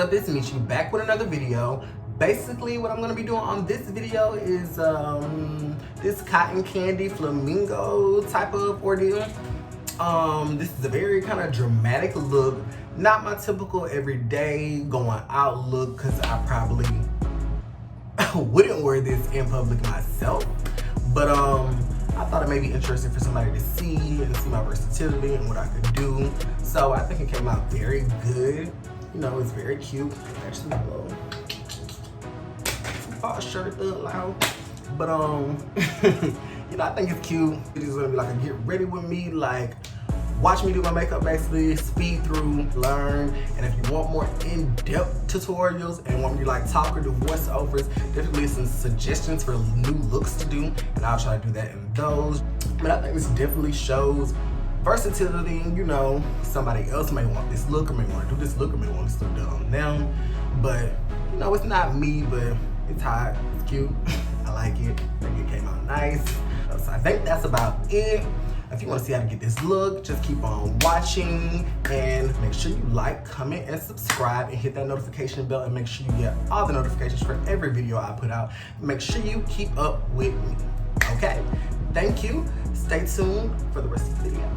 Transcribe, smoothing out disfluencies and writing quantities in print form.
up? It's Michi back with another video. Basically, what I'm going to be doing on this video is this cotton candy flamingo type of ordeal. This is a very kind of dramatic look. Not my typical everyday going out look, because I probably wouldn't wear this in public myself. But I thought it may be interesting for somebody to see and see my versatility and what I could do. So I think it came out very good. You know, it's very cute. Actually, oh, shirt a little loud. But you know, I think it's cute. It's gonna be like a get ready with me, like watch me do my makeup, basically speed through, learn. And if you want more in-depth tutorials and want me to like talk or do voiceovers, definitely some suggestions for new looks to do, and I'll try to do that in those. But I think this definitely shows versatility. You know, somebody else may want this look or may want to do this look or may want this look done on them. But you know, it's not me, but it's hot, it's cute. I like it. I think it came out nice. So I think that's about it. If you want to see how to get this look, just keep on watching and make sure you like, comment, and subscribe and hit that notification bell and make sure you get all the notifications for every video I put out. Make sure you keep up with me, okay? Thank you. Stay tuned for the rest of the video.